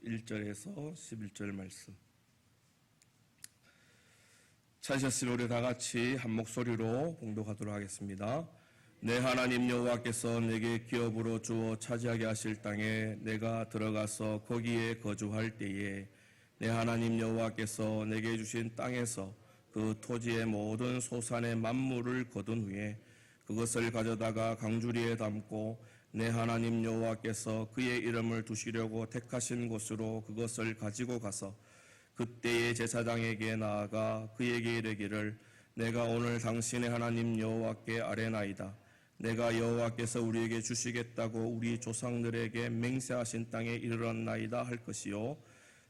1절에서 11절 말씀. 찾으셨으니 우리 다 같이 한 목소리로 봉독하도록 하겠습니다. 내 하나님 여호와께서 내게 기업으로 주어 차지하게 하실 땅에 내가 들어가서 거기에 거주할 때에 내 하나님 여호와께서 내게 주신 땅에서 그 토지의 모든 소산의 만물을 거둔 후에 그것을 가져다가 강주리에 담고 내 하나님 여호와께서 그의 이름을 두시려고 택하신 곳으로 그것을 가지고 가서 그때의 제사장에게 나아가 그에게 이르기를 내가 오늘 당신의 하나님 여호와께 아뢰나이다. 내가 여호와께서 우리에게 주시겠다고 우리 조상들에게 맹세하신 땅에 이르렀나이다 할 것이요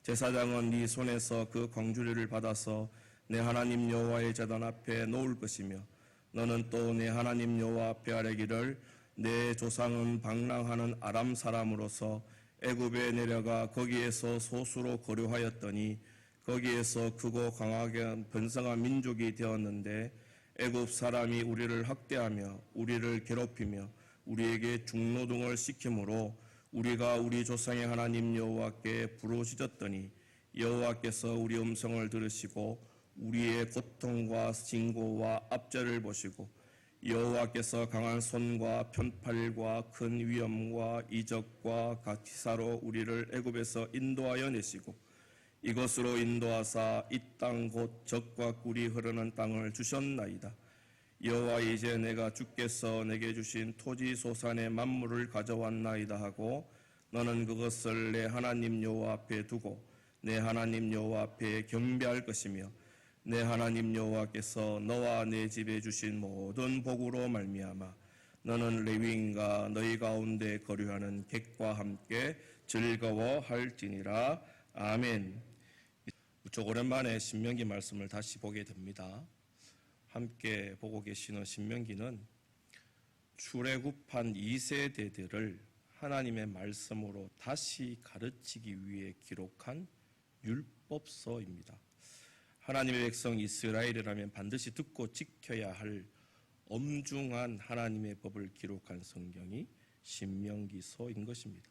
제사장은 네 손에서 그 광주리를 받아서 내 하나님 여호와의 제단 앞에 놓을 것이며 너는 또 내 하나님 여호와 앞에 아뢰기를 내 조상은 방랑하는 아람 사람으로서 애굽에 내려가 거기에서 소수로 거류하였더니 거기에서 크고 강하게 번성한 민족이 되었는데 애굽 사람이 우리를 학대하며 우리를 괴롭히며 우리에게 중노동을 시키므로 우리가 우리 조상의 하나님 여호와께 부르짖었더니 여호와께서 우리 음성을 들으시고 우리의 고통과 징고와 압제를 보시고 여호와께서 강한 손과 편팔과 큰 위엄과 이적과 기사로 우리를 애굽에서 인도하여 내시고 이것으로 인도하사 이 땅 곧 젖과 꿀이 흐르는 땅을 주셨나이다. 여호와 이제 내가 주께서 내게 주신 토지 소산의 만물을 가져왔나이다 하고 너는 그것을 내 하나님 여호와 앞에 두고 내 하나님 여호와 앞에 경배할 것이며 내 하나님 여호와께서 너와 내 집에 주신 모든 복으로 말미암아 너는 레위인과 너희 가운데 거류하는 객과 함께 즐거워할지니라. 아멘. 무척 오랜만에 신명기 말씀을 다시 보게 됩니다. 함께 보고 계시는 신명기는 출애굽한 2세대들을 하나님의 말씀으로 다시 가르치기 위해 기록한 율법서입니다. 하나님의 백성 이스라엘이라면 반드시 듣고 지켜야 할 엄중한 하나님의 법을 기록한 성경이 신명기서인 것입니다.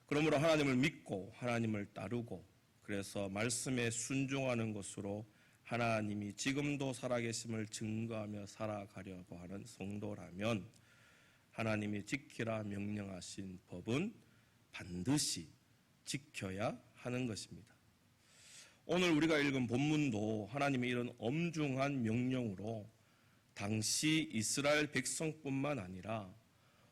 그러므로 하나님을 믿고 하나님을 따르고 그래서 말씀에 순종하는 것으로 하나님이 지금도 살아계심을 증거하며 살아가려고 하는 성도라면 하나님이 지키라 명령하신 법은 반드시 지켜야 하는 것입니다. 오늘 우리가 읽은 본문도 하나님의 이런 엄중한 명령으로 당시 이스라엘 백성뿐만 아니라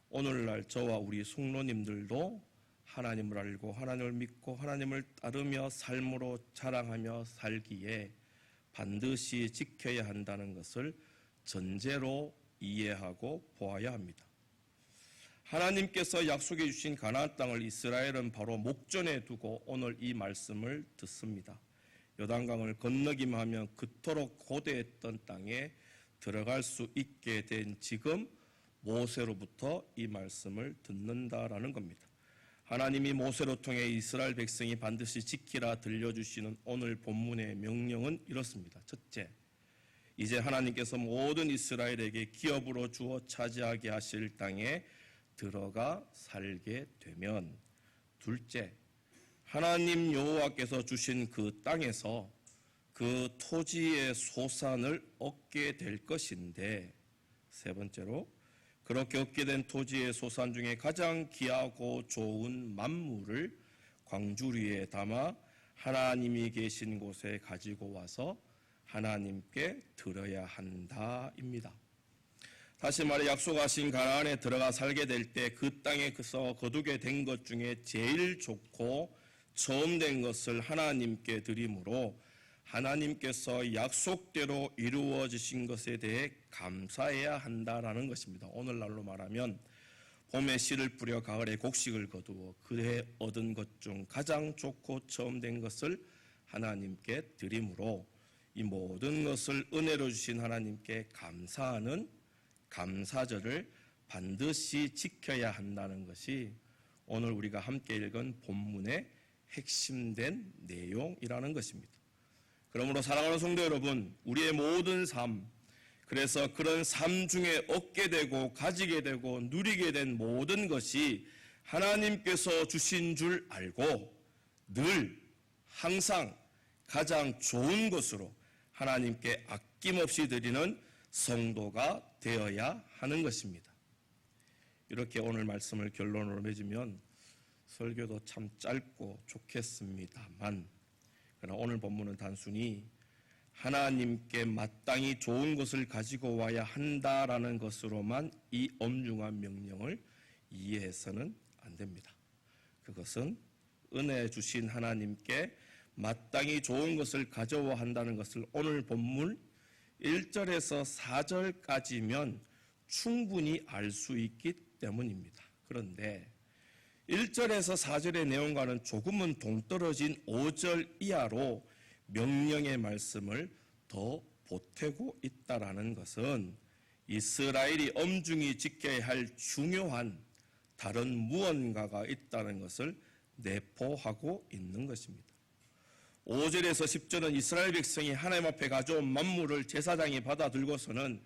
오늘날 저와 우리 성도님들도 하나님을 알고 하나님을 믿고 하나님을 따르며 삶으로 자랑하며 살기에 반드시 지켜야 한다는 것을 전제로 이해하고 보아야 합니다. 하나님께서 약속해 주신 가나안 땅을 이스라엘은 바로 목전에 두고 오늘 이 말씀을 듣습니다. 요단강을 건너기만 하면 그토록 고대했던 땅에 들어갈 수 있게 된 지금 모세로부터 이 말씀을 듣는다라는 겁니다. 하나님이 모세로 통해 이스라엘 백성이 반드시 지키라 들려주시는 오늘 본문의 명령은 이렇습니다. 첫째, 이제 하나님께서 모든 이스라엘에게 기업으로 주어 차지하게 하실 땅에 들어가 살게 되면, 둘째, 하나님 여호와께서 주신 그 땅에서 그 토지의 소산을 얻게 될 것인데, 세 번째로 그렇게 얻게 된 토지의 소산 중에 가장 귀하고 좋은 만물을 광주리에 담아 하나님이 계신 곳에 가지고 와서 하나님께 드려야 한다입니다. 다시 말해 약속하신 가나안에 들어가 살게 될 때 그 땅에서 거두게 된 것 중에 제일 좋고 처음 된 것을 하나님께 드림으로 하나님께서 약속대로 이루어지신 것에 대해 감사해야 한다라는 것입니다. 오늘날로 말하면 봄에 씨를 뿌려 가을에 곡식을 거두어 그해 얻은 것 중 가장 좋고 처음 된 것을 하나님께 드림으로 이 모든 것을 은혜로 주신 하나님께 감사하는 감사절을 반드시 지켜야 한다는 것이 오늘 우리가 함께 읽은 본문의 핵심된 내용이라는 것입니다. 그러므로 사랑하는 성도 여러분, 우리의 모든 삶, 그래서 그런 삶 중에 얻게 되고 가지게 되고 누리게 된 모든 것이 하나님께서 주신 줄 알고 늘 항상 가장 좋은 것으로 하나님께 아낌없이 드리는 성도가 되어야 하는 것입니다. 이렇게 오늘 말씀을 결론으로 맺으면 설교도 참 짧고 좋겠습니다만, 그러나 오늘 본문은 단순히 하나님께 마땅히 좋은 것을 가지고 와야 한다라는 것으로만 이 엄중한 명령을 이해해서는 안 됩니다. 그것은 은혜 주신 하나님께 마땅히 좋은 것을 가져와야 한다는 것을 오늘 본문 1절에서 4절까지면 충분히 알 수 있기 때문입니다. 그런데 1절에서 4절의 내용과는 조금은 동떨어진 5절 이하로 명령의 말씀을 더 보태고 있다라는 것은 이스라엘이 엄중히 지켜야 할 중요한 다른 무언가가 있다는 것을 내포하고 있는 것입니다. 5절에서 10절은 이스라엘 백성이 하나님 앞에 가져온 만물을 제사장이 받아 들고서는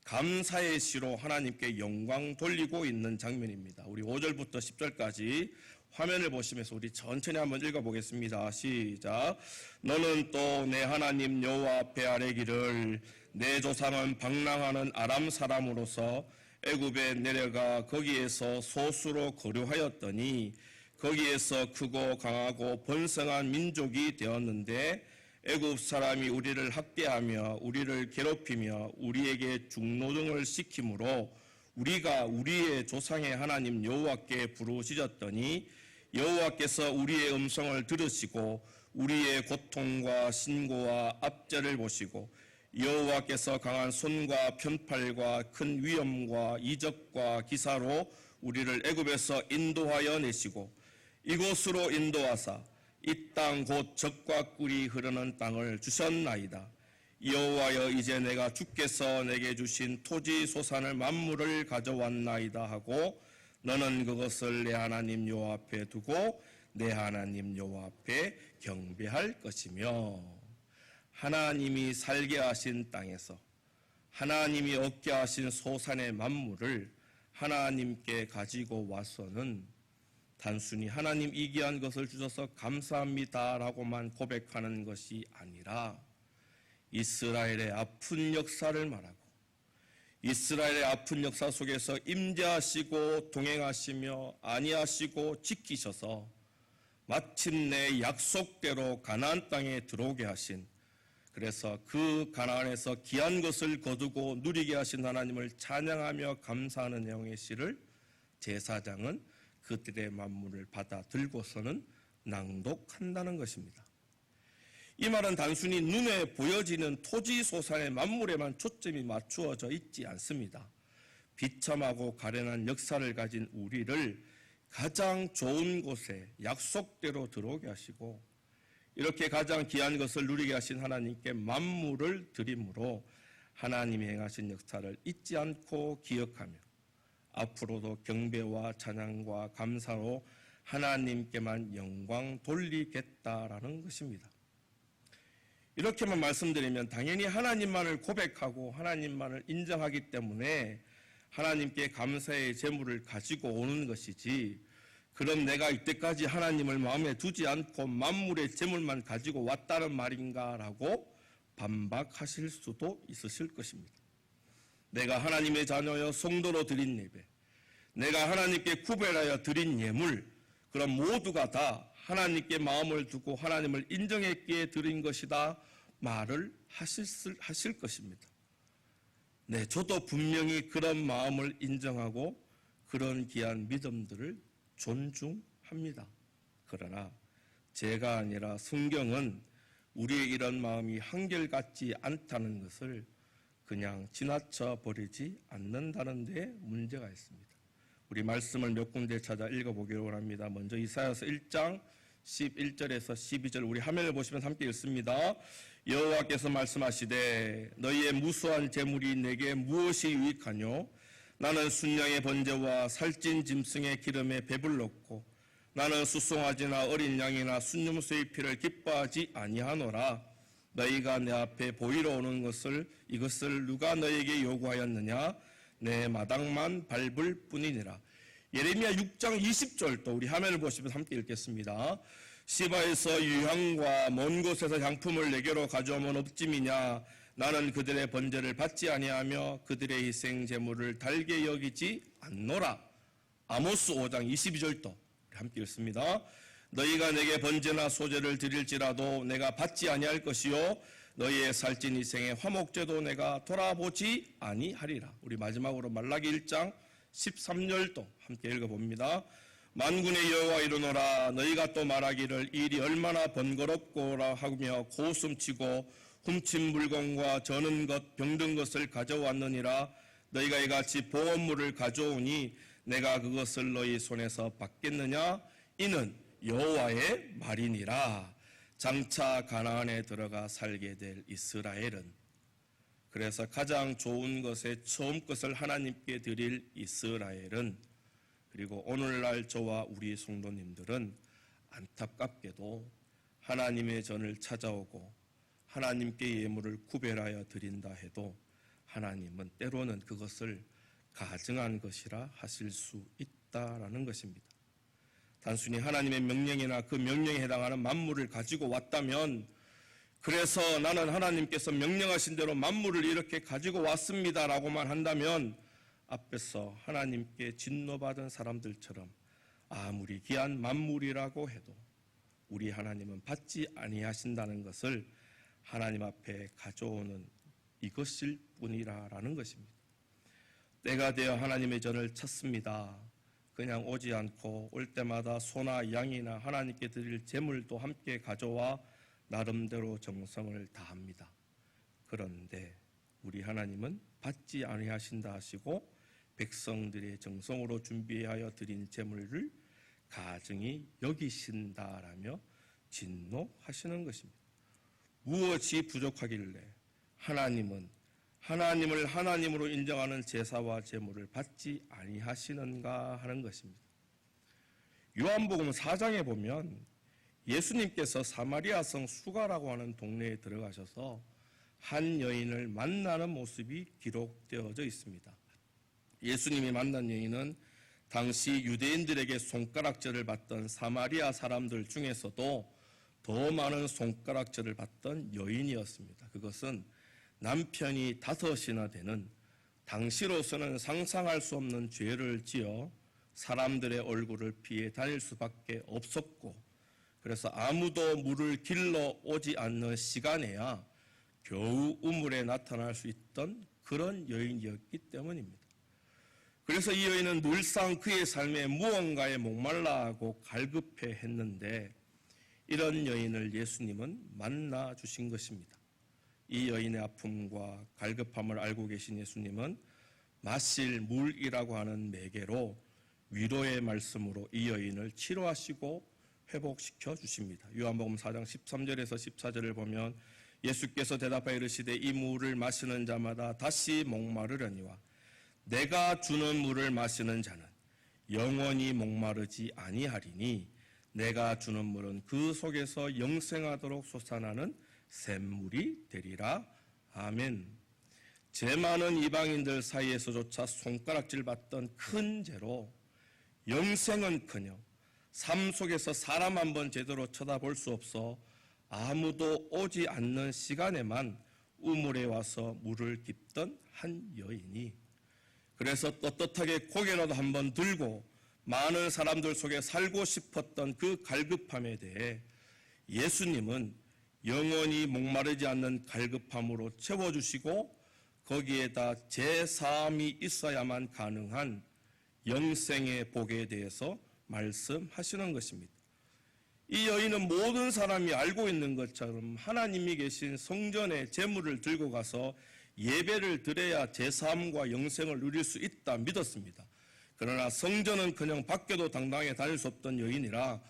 감사의 시로 하나님께 영광 돌리고 있는 장면입니다. 우리 5절부터 10절까지 화면을 보시면서 우리 천천히 한번 읽어보겠습니다. 시작. 너는 또 내 하나님 여호와 앞에 아뢰기를 내 조상은 방랑하는 아람 사람으로서 애굽에 내려가 거기에서 소수로 거류하였더니 거기에서 크고 강하고 번성한 민족이 되었는데 애굽 사람이 우리를 학대하며 우리를 괴롭히며 우리에게 중노동을 시키므로 우리가 우리의 조상의 하나님 여호와께 부르짖었더니 여호와께서 우리의 음성을 들으시고 우리의 고통과 신고와 압제를 보시고 여호와께서 강한 손과 편팔과 큰 위엄과 이적과 기사로 우리를 애굽에서 인도하여 내시고 이곳으로 인도하사 이 땅 곧 젖과 꿀이 흐르는 땅을 주셨나이다. 여호와여 이제 내가 주께서 내게 주신 토지 소산을 만물을 가져왔나이다 하고 너는 그것을 내 하나님 여호와 앞에 두고 내 하나님 여호와 앞에 경배할 것이며 하나님이 살게 하신 땅에서 하나님이 얻게 하신 소산의 만물을 하나님께 가지고 와서는 단순히 하나님 이 귀한 것을 주셔서 감사합니다라고만 고백하는 것이 아니라 이스라엘의 아픈 역사를 말하고 이스라엘의 아픈 역사 속에서 임재하시고 동행하시며 안위하시고 지키셔서 마침내 약속대로 가나안 땅에 들어오게 하신, 그래서 그 가나안에서 귀한 것을 거두고 누리게 하신 하나님을 찬양하며 감사하는 내용의 시를 제사장은 그들의 만물을 받아 들고서는 낭독한다는 것입니다. 이 말은 단순히 눈에 보여지는 토지 소산의 만물에만 초점이 맞추어져 있지 않습니다. 비참하고 가련한 역사를 가진 우리를 가장 좋은 곳에 약속대로 들어오게 하시고 이렇게 가장 귀한 것을 누리게 하신 하나님께 만물을 드림으로 하나님이 행하신 역사를 잊지 않고 기억하며 앞으로도 경배와 찬양과 감사로 하나님께만 영광 돌리겠다라는 것입니다. 이렇게만 말씀드리면 당연히 하나님만을 고백하고 하나님만을 인정하기 때문에 하나님께 감사의 제물을 가지고 오는 것이지, 그럼 내가 이때까지 하나님을 마음에 두지 않고 만물의 제물만 가지고 왔다는 말인가라고 반박하실 수도 있으실 것입니다. 내가 하나님의 자녀여 성도로 드린 예배, 내가 하나님께 구별하여 드린 예물, 그럼 모두가 다 하나님께 마음을 두고 하나님을 인정했기에 드린 것이다 말을 하실 것입니다. 네, 저도 분명히 그런 마음을 인정하고 그런 귀한 믿음들을 존중합니다. 그러나 제가 아니라 성경은 우리의 이런 마음이 한결같지 않다는 것을 그냥 지나쳐 버리지 않는다는 데 문제가 있습니다. 우리 말씀을 몇 군데 찾아 읽어보기를 원합니다. 먼저 이사야서 1장 11절에서 12절 우리 화면을 보시면 함께 읽습니다. 여호와께서 말씀하시되 너희의 무수한 재물이 내게 무엇이 유익하뇨? 나는 순양의 번제와 살찐 짐승의 기름에 배불렀고 나는 수송아지나 어린 양이나 순념소의 피를 기뻐하지 아니하노라. 너희가 내 앞에 보이러 오는 이것을 누가 너에게 요구하였느냐? 내 마당만 밟을 뿐이니라. 예레미야 6장 20절도 우리 화면을 보시면 함께 읽겠습니다. 시바에서 유향과 먼 곳에서 향품을 내게로 가져오면 어찌미냐. 나는 그들의 번제를 받지 아니하며 그들의 희생 제물을 달게 여기지 않노라. 아모스 5장 22절도 함께 읽습니다. 너희가 내게 번제나 소제를 드릴지라도 내가 받지 아니할 것이요 너희의 살찐 희생의 화목제도 내가 돌아보지 아니하리라. 우리 마지막으로 말라기 1장 13절도 함께 읽어봅니다. 만군의 여호와 이르노라. 너희가 또 말하기를 이 일이 얼마나 번거롭고라 하며 고웃음치고 훔친 물건과 저는 것 병든 것을 가져왔느니라. 너희가 이같이 보험물을 가져오니 내가 그것을 너희 손에서 받겠느냐. 이는 여호와의 말이니라. 장차 가나안에 들어가 살게 될 이스라엘은, 그래서 가장 좋은 것의 처음 것을 하나님께 드릴 이스라엘은, 그리고 오늘날 저와 우리 성도님들은 안타깝게도 하나님의 전을 찾아오고 하나님께 예물을 구별하여 드린다 해도 하나님은 때로는 그것을 가증한 것이라 하실 수 있다라는 것입니다. 단순히 하나님의 명령이나 그 명령에 해당하는 만물을 가지고 왔다면, 그래서 나는 하나님께서 명령하신 대로 만물을 이렇게 가지고 왔습니다라고만 한다면 앞에서 하나님께 진노받은 사람들처럼 아무리 귀한 만물이라고 해도 우리 하나님은 받지 아니하신다는 것을 하나님 앞에 가져오는 이것일 뿐이라는 것입니다. 때가 되어 하나님의 전을 찾습니다. 그냥 오지 않고 올 때마다 소나 양이나 하나님께 드릴 제물도 함께 가져와 나름대로 정성을 다합니다. 그런데 우리 하나님은 받지 아니하신다 하시고 백성들의 정성으로 준비하여 드린 제물을 가증히 여기신다라며 진노하시는 것입니다. 무엇이 부족하길래 하나님은 하나님을 하나님으로 인정하는 제사와 제물을 받지 아니하시는가 하는 것입니다. 요한복음 4장에 보면 예수님께서 사마리아 성 수가라고 하는 동네에 들어가셔서 한 여인을 만나는 모습이 기록되어져 있습니다. 예수님이 만난 여인은 당시 유대인들에게 손가락질을 받던 사마리아 사람들 중에서도 더 많은 손가락질을 받던 여인이었습니다. 그것은 남편이 5이나 되는 당시로서는 상상할 수 없는 죄를 지어 사람들의 얼굴을 피해 다닐 수밖에 없었고, 그래서 아무도 물을 길러 오지 않는 시간에야 겨우 우물에 나타날 수 있던 그런 여인이었기 때문입니다. 그래서 이 여인은 늘상 그의 삶에 무언가에 목말라하고 갈급해 했는데 이런 여인을 예수님은 만나 주신 것입니다. 이 여인의 아픔과 갈급함을 알고 계신 예수님은 마실 물이라고 하는 매개로 위로의 말씀으로 이 여인을 치료하시고 회복시켜 주십니다. 요한복음 4장 13절에서 14절을 보면 예수께서 대답하여 이르시되 이 물을 마시는 자마다 다시 목마르려니와 내가 주는 물을 마시는 자는 영원히 목마르지 아니하리니 내가 주는 물은 그 속에서 영생하도록 솟아나는 샘물이 되리라. 아멘. 죄 많은 이방인들 사이에서조차 손가락질 받던 큰 죄로 영생은커녕 삶 속에서 사람 한번 제대로 쳐다볼 수 없어 아무도 오지 않는 시간에만 우물에 와서 물을 깁던 한 여인이, 그래서 떳떳하게 고개라도 한번 들고 많은 사람들 속에 살고 싶었던 그 갈급함에 대해 예수님은 영원히 목마르지 않는 갈급함으로 채워주시고 거기에다 제사함이 있어야만 가능한 영생의 복에 대해서 말씀하시는 것입니다. 이 여인은 모든 사람이 알고 있는 것처럼 하나님이 계신 성전에 제물을 들고 가서 예배를 드려야 제사함과 영생을 누릴 수 있다 믿었습니다. 그러나 성전은 그냥 밖에도 당당하게 다닐 수 없던 여인이라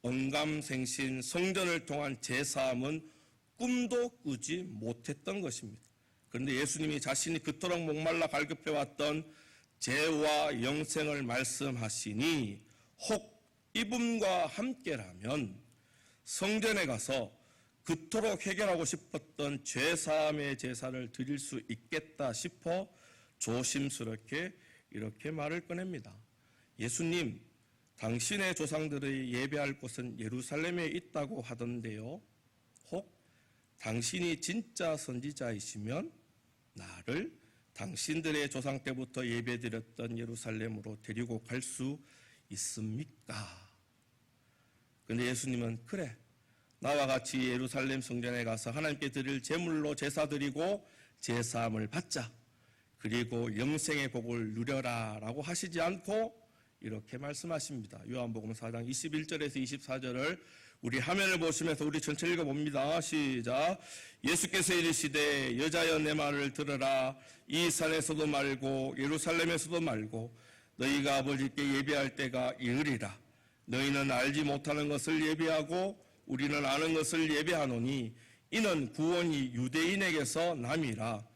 언감생신 성전을 통한 제사함은 꿈도 꾸지 못했던 것입니다. 그런데 예수님이 자신이 그토록 목말라 갈급해왔던 죄와 영생을 말씀하시니 혹 이분과 함께라면 성전에 가서 그토록 해결하고 싶었던 죄사함의 제사를 드릴 수 있겠다 싶어 조심스럽게 이렇게 말을 꺼냅니다. 예수님, 당신의 조상들의 예배할 곳은 예루살렘에 있다고 하던데요. 혹 당신이 진짜 선지자이시면 나를 당신들의 조상 때부터 예배드렸던 예루살렘으로 데리고 갈 수 있습니까? 근데 예수님은 그래, 나와 같이 예루살렘 성전에 가서 하나님께 드릴 제물로 제사 드리고 제사함을 받자. 그리고 영생의 복을 누려라 라고 하시지 않고 이렇게 말씀하십니다. 요한복음 4장 21절에서 24절을 우리 화면을 보시면서 우리 전체 읽어봅니다. 시작. 예수께서 이르시되 여자여 내 말을 들으라. 이 산에서도 말고 예루살렘에서도 말고 너희가 아버지께 예배할 때가 이르리라. 너희는 알지 못하는 것을 예배하고 우리는 아는 것을 예배하노니 이는 구원이 유대인에게서 남이라.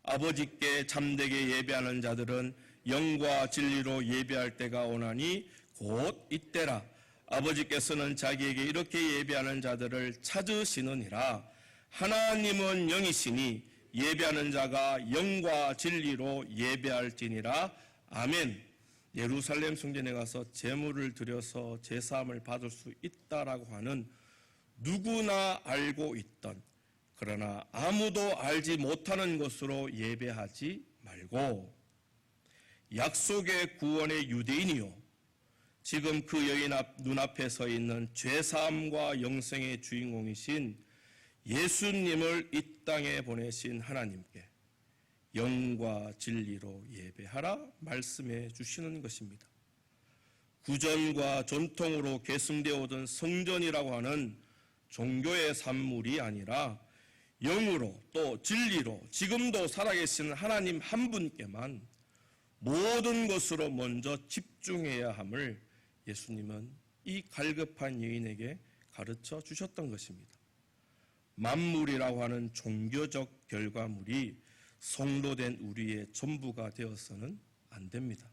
아버지께 참되게 예배하는 자들은 영과 진리로 예배할 때가 오나니 곧 이때라. 아버지께서는 자기에게 이렇게 예배하는 자들을 찾으시느니라. 하나님은 영이시니 예배하는 자가 영과 진리로 예배할지니라. 아멘. 예루살렘 성전에 가서 제물을 드려서 제사함을 받을 수 있다라고 하는 누구나 알고 있던, 그러나 아무도 알지 못하는 것으로 예배하지 말고 약속의 구원의 유대인이요 지금 그 여인 눈앞에 서 있는 죄사함과 영생의 주인공이신 예수님을 이 땅에 보내신 하나님께 영과 진리로 예배하라 말씀해 주시는 것입니다. 구전과 전통으로 계승되어 오던 성전이라고 하는 종교의 산물이 아니라 영으로 또 진리로 지금도 살아계신 하나님 한 분께만 모든 것으로 먼저 집중해야 함을 예수님은 이 갈급한 여인에게 가르쳐 주셨던 것입니다. 만물이라고 하는 종교적 결과물이 성도된 우리의 전부가 되어서는 안 됩니다.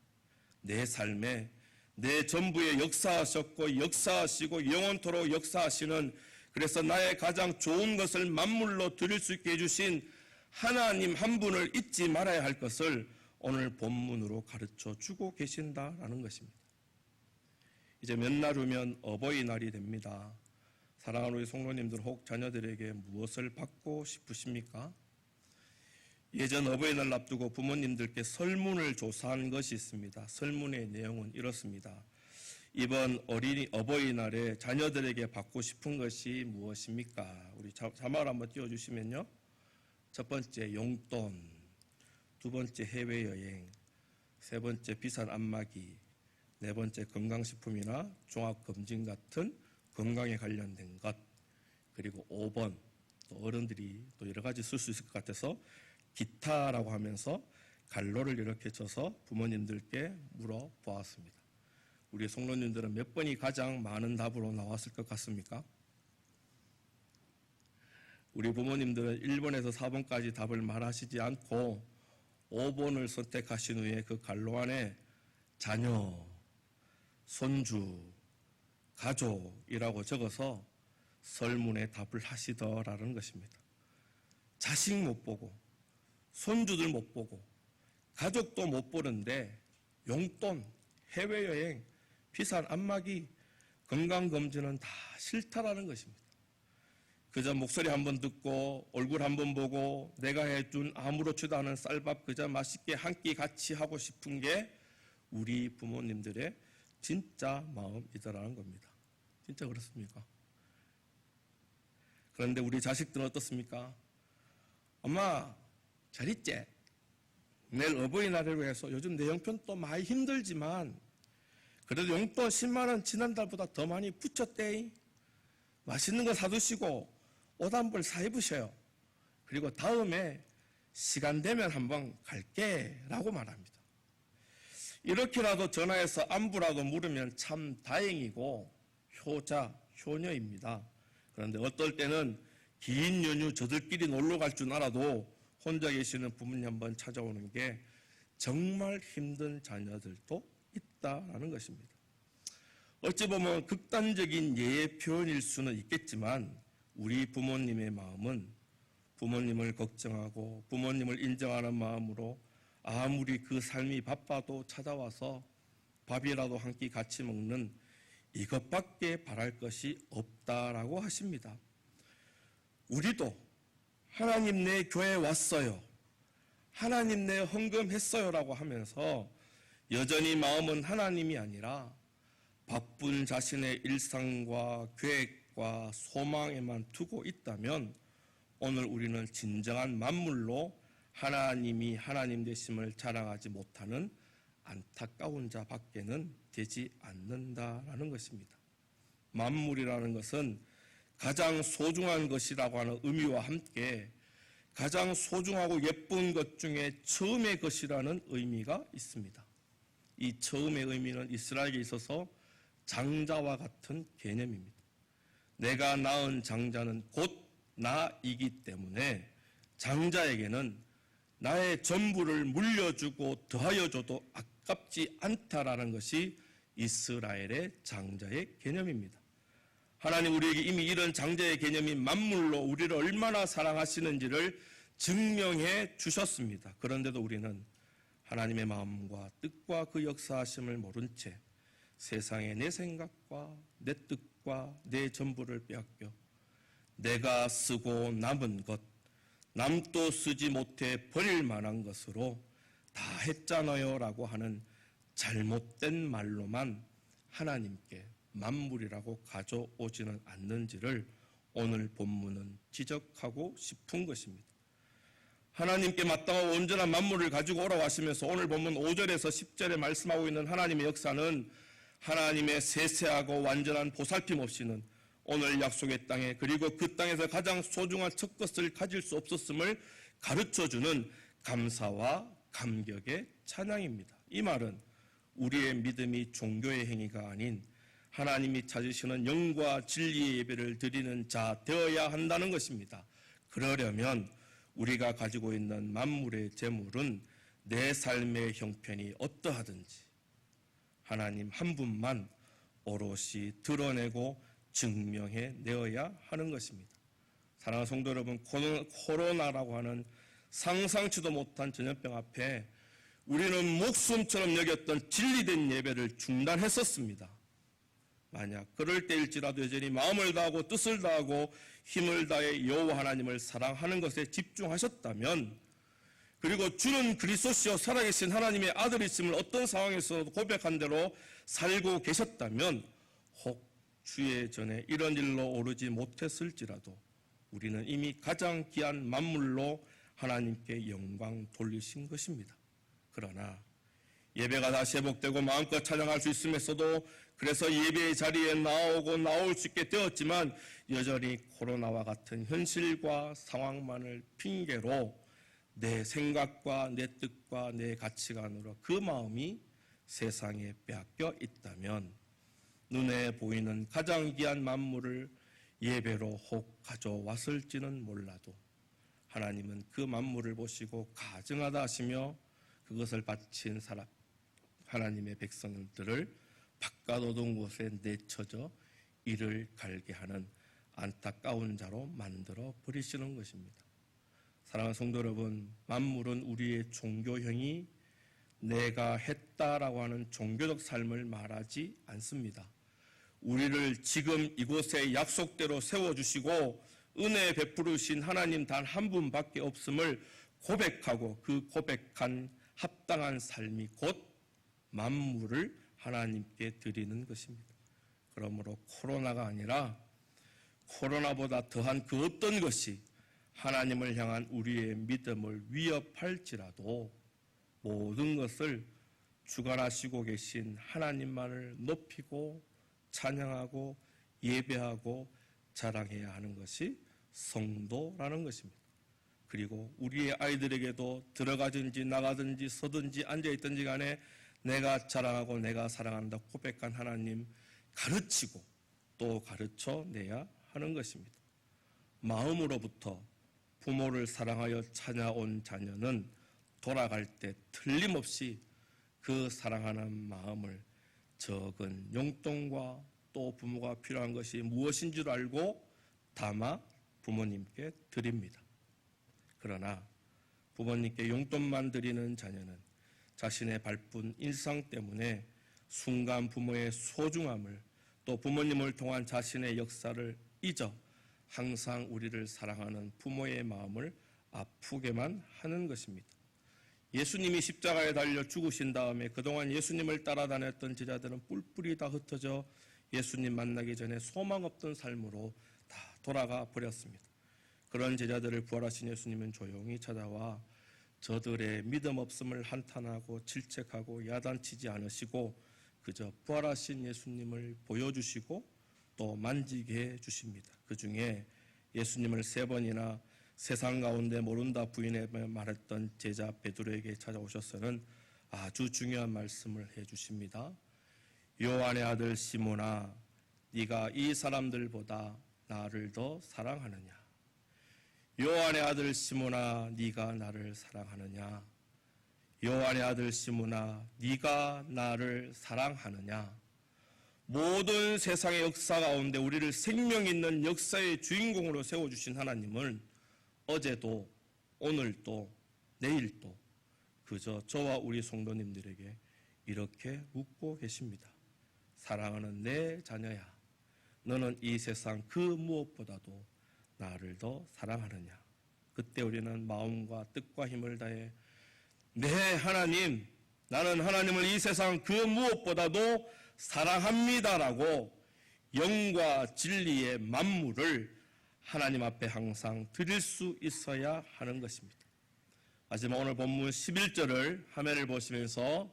내 삶에 내 전부에 역사하셨고 역사하시고 영원토록 역사하시는, 그래서 나의 가장 좋은 것을 만물로 드릴 수 있게 해주신 하나님 한 분을 잊지 말아야 할 것을 오늘 본문으로 가르쳐 주고 계신다라는 것입니다. 이제 몇 날 후면 어버이날이 됩니다. 사랑하는 우리 성도님들, 혹 자녀들에게 무엇을 받고 싶으십니까? 예전 어버이날 앞두고 부모님들께 설문을 조사한 것이 있습니다. 설문의 내용은 이렇습니다. 이번 어버이날에 자녀들에게 받고 싶은 것이 무엇입니까? 우리 자막을 한번 띄워주시면요. 첫 번째 용돈, 두 번째 해외여행, 세 번째 비싼 안마기, 네 번째 건강식품이나 종합검진 같은 건강에 관련된 것, 그리고 5번 또 어른들이 또 여러 가지 쓸 수 있을 것 같아서 기타라고 하면서 갈로를 이렇게 쳐서 부모님들께 물어보았습니다. 우리 성도님들은 몇 번이 가장 많은 답으로 나왔을 것 같습니까? 우리 부모님들은 1번에서 4번까지 답을 말하시지 않고 5번을 선택하신 후에 그 갈로 안에 자녀, 손주, 가족이라고 적어서 설문에 답을 하시더라는 것입니다. 자식 못 보고 손주들 못 보고 가족도 못 보는데 용돈, 해외여행, 비싼 안마기, 건강검진은 다 싫다라는 것입니다. 그저 목소리 한번 듣고 얼굴 한번 보고 내가 해준 아무렇지도 않은 쌀밥 그저 맛있게 한 끼 같이 하고 싶은 게 우리 부모님들의 진짜 마음이더라는 겁니다. 진짜 그렇습니까? 그런데 우리 자식들은 어떻습니까? 엄마 잘 있지? 내일 어버이날이라고 해서 요즘 내 형편 또 많이 힘들지만 그래도 용돈 10만 원 지난달보다 더 많이 붙였대. 맛있는 거 사두시고 옷 한 벌 사 입으셔요. 그리고 다음에 시간 되면 한번 갈게 라고 말합니다. 이렇게라도 전화해서 안부라도 물으면 참 다행이고 효자, 효녀입니다. 그런데 어떨 때는 긴 연휴 저들끼리 놀러 갈 줄 알아도 혼자 계시는 부모님 한번 찾아오는 게 정말 힘든 자녀들도 있다라는 것입니다. 어찌 보면 극단적인 예의 표현일 수는 있겠지만 우리 부모님의 마음은 부모님을 걱정하고 부모님을 인정하는 마음으로 아무리 그 삶이 바빠도 찾아와서 밥이라도 한 끼 같이 먹는 이것밖에 바랄 것이 없다라고 하십니다. 우리도 하나님 내 교회에 왔어요, 하나님 내 헌금했어요라고 하면서 여전히 마음은 하나님이 아니라 바쁜 자신의 일상과 계획과 소망에만 두고 있다면 오늘 우리는 진정한 만물로 하나님이 하나님 되심을 자랑하지 못하는 안타까운 자밖에는 되지 않는다라는 것입니다. 만물이라는 것은 가장 소중한 것이라고 하는 의미와 함께 가장 소중하고 예쁜 것 중에 처음의 것이라는 의미가 있습니다. 이 처음의 의미는 이스라엘에 있어서 장자와 같은 개념입니다. 내가 낳은 장자는 곧 나이기 때문에 장자에게는 나의 전부를 물려주고 더하여 줘도 아깝지 않다라는 것이 이스라엘의 장자의 개념입니다. 하나님 우리에게 이미 이런 장자의 개념이 만물로 우리를 얼마나 사랑하시는지를 증명해 주셨습니다. 그런데도 우리는 하나님의 마음과 뜻과 그 역사하심을 모른 채 세상에 내 생각과 내 뜻과 내 전부를 빼앗겨 내가 쓰고 남은 것, 남도 쓰지 못해 버릴 만한 것으로 다 했잖아요 라고 하는 잘못된 말로만 하나님께 만물이라고 가져오지는 않는지를 오늘 본문은 지적하고 싶은 것입니다. 하나님께 마땅하고 온전한 만물을 가지고 오라고 하시면서 오늘 본문 5절에서 10절에 말씀하고 있는 하나님의 역사는 하나님의 세세하고 완전한 보살핌 없이는 오늘 약속의 땅에 그리고 그 땅에서 가장 소중한 첫 것을 가질 수 없었음을 가르쳐주는 감사와 감격의 찬양입니다. 이 말은 우리의 믿음이 종교의 행위가 아닌 하나님이 찾으시는 영과 진리의 예배를 드리는 자 되어야 한다는 것입니다. 그러려면 우리가 가지고 있는 만물의 재물은 내 삶의 형편이 어떠하든지 하나님 한 분만 오롯이 드러내고 증명해 내어야 하는 것입니다. 사랑하는 성도 여러분, 코로나라고 하는 상상치도 못한 전염병 앞에 우리는 목숨처럼 여겼던 진리된 예배를 중단했었습니다. 만약 그럴 때일지라도 여전히 마음을 다하고 뜻을 다하고 힘을 다해 여호와 하나님을 사랑하는 것에 집중하셨다면, 그리고 주는 그리스도시요 살아계신 하나님의 아들이심을 어떤 상황에서도 고백한 대로 살고 계셨다면 혹 주의 전에 이런 일로 오르지 못했을지라도 우리는 이미 가장 귀한 만물로 하나님께 영광 돌리신 것입니다. 그러나 예배가 다시 회복되고 마음껏 찬양할 수 있음에서도 그래서 예배의 자리에 나올 수 있게 되었지만 여전히 코로나와 같은 현실과 상황만을 핑계로 내 생각과 내 뜻과 내 가치관으로 그 마음이 세상에 빼앗겨 있다면 눈에 보이는 가장 귀한 만물을 예배로 혹 가져왔을지는 몰라도 하나님은 그 만물을 보시고 가증하다 하시며 그것을 바친 사람 하나님의 백성들을 바깥 어두운 곳에 내쳐져 이를 갈게 하는 안타까운 자로 만들어 버리시는 것입니다. 사랑하는 성도 여러분, 만물은 우리의 종교형이 내가 했다라고 하는 종교적 삶을 말하지 않습니다. 우리를 지금 이곳에 약속대로 세워주시고 은혜 베푸르신 하나님 단 한 분밖에 없음을 고백하고 그 고백한 합당한 삶이 곧 만물을 하나님께 드리는 것입니다. 그러므로 코로나가 아니라 코로나보다 더한 그 어떤 것이 하나님을 향한 우리의 믿음을 위협할지라도 모든 것을 주관하시고 계신 하나님만을 높이고 찬양하고 예배하고 자랑해야 하는 것이 성도라는 것입니다. 그리고 우리의 아이들에게도 들어가든지 나가든지 서든지 앉아있든지 간에 내가 자랑하고 내가 사랑한다 고백한 하나님 가르치고 또 가르쳐내야 하는 것입니다. 마음으로부터 부모를 사랑하여 찾아온 자녀는 돌아갈 때 틀림없이 그 사랑하는 마음을 적은 용돈과 또 부모가 필요한 것이 무엇인 줄 알고 담아 부모님께 드립니다. 그러나 부모님께 용돈만 드리는 자녀는 자신의 발쁜 일상 때문에 순간 부모의 소중함을 또 부모님을 통한 자신의 역사를 잊어 항상 우리를 사랑하는 부모의 마음을 아프게만 하는 것입니다. 예수님이 십자가에 달려 죽으신 다음에 그동안 예수님을 따라다녔던 제자들은 뿔뿔이 다 흩어져 예수님 만나기 전에 소망 없던 삶으로 다 돌아가 버렸습니다. 그런 제자들을 부활하신 예수님은 조용히 찾아와 저들의 믿음 없음을 한탄하고 질책하고 야단치지 않으시고 그저 부활하신 예수님을 보여주시고 또 만지게 해주십니다. 그 중에 예수님을 3번이나 세상 가운데 모른다 부인해 말했던 제자 베드로에게 찾아오셔서는 아주 중요한 말씀을 해주십니다. 요한의 아들 시몬아, 네가 이 사람들보다 나를 더 사랑하느냐? 요한의 아들 시몬아, 네가 나를 사랑하느냐? 요한의 아들 시몬아, 네가 나를 사랑하느냐? 모든 세상의 역사 가운데 우리를 생명 있는 역사의 주인공으로 세워주신 하나님은 어제도 오늘도 내일도 그저 저와 우리 성도님들에게 이렇게 묻고 계십니다. 사랑하는 내 자녀야, 너는 이 세상 그 무엇보다도 나를 더 사랑하느냐? 그때 우리는 마음과 뜻과 힘을 다해 네 하나님, 나는 하나님을 이 세상 그 무엇보다도 사랑합니다라고 영과 진리의 만물을 하나님 앞에 항상 드릴 수 있어야 하는 것입니다. 마지막 오늘 본문 11절을 화면을 보시면서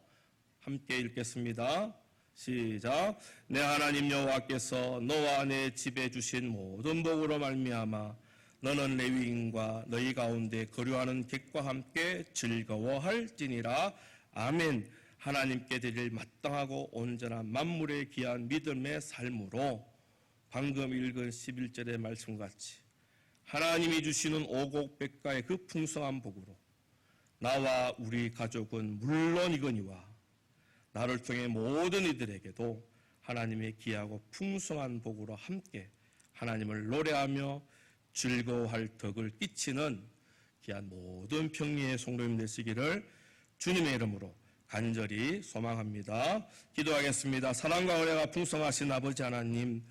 함께 읽겠습니다. 시작. 내 하나님 여호와께서 너와 내 집에 주신 모든 복으로 말미암아 너는 레위인과 너희 가운데 거류하는 객과 함께 즐거워할지니라. 아멘. 하나님께 드릴 마땅하고 온전한 만물에 귀한 믿음의 삶으로 방금 읽은 11절의 말씀같이 하나님이 주시는 오곡백과의 그 풍성한 복으로 나와 우리 가족은 물론이거니와 나를 통해 모든 이들에게도 하나님의 귀하고 풍성한 복으로 함께 하나님을 노래하며 즐거워할 덕을 끼치는 귀한 모든 평리의 성도님 되시기를 주님의 이름으로 간절히 소망합니다. 기도하겠습니다. 사랑과 은혜가 풍성하신 아버지 하나님,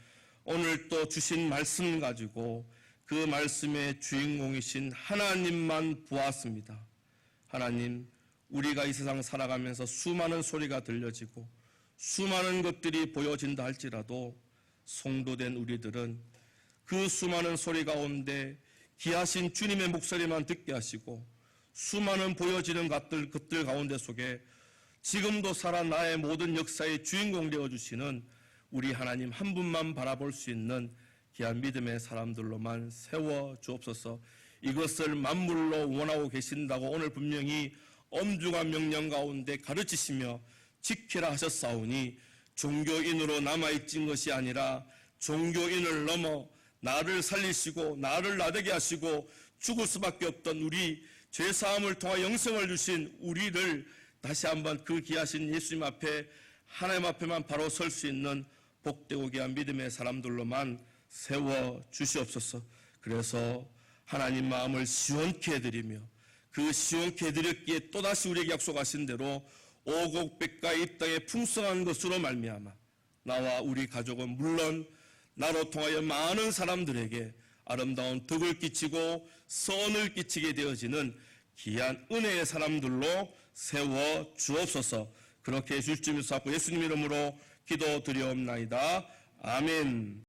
오늘 또 주신 말씀 가지고 그 말씀의 주인공이신 하나님만 보았습니다. 하나님, 우리가 이 세상 살아가면서 수많은 소리가 들려지고 수많은 것들이 보여진다 할지라도 성도된 우리들은 그 수많은 소리 가운데 귀하신 주님의 목소리만 듣게 하시고 수많은 보여지는 것들 가운데 속에 지금도 살아 나의 모든 역사의 주인공 되어주시는 우리 하나님 한 분만 바라볼 수 있는 귀한 믿음의 사람들로만 세워주옵소서. 이것을 만물로 원하고 계신다고 오늘 분명히 엄중한 명령 가운데 가르치시며 지키라 하셨사오니 종교인으로 남아있는 것이 아니라 종교인을 넘어 나를 살리시고 나를 나되게 하시고 죽을 수밖에 없던 우리 죄사함을 통하 영생을 주신 우리를 다시 한번 그 귀하신 예수님 앞에 하나님 앞에만 바로 설 수 있는 복되고 귀한 믿음의 사람들로만 세워주시옵소서. 그래서 하나님 마음을 시원케 해드리며 그 시원케 해드렸기에 또다시 우리에게 약속하신 대로 오곡백과 이 땅의 풍성한 것으로 말미암아 나와 우리 가족은 물론 나로 통하여 많은 사람들에게 아름다운 덕을 끼치고 선을 끼치게 되어지는 귀한 은혜의 사람들로 세워 주옵소서. 그렇게 해주실 줄 믿사옵고 예수님 이름으로 기도드리옵나이다. 아멘.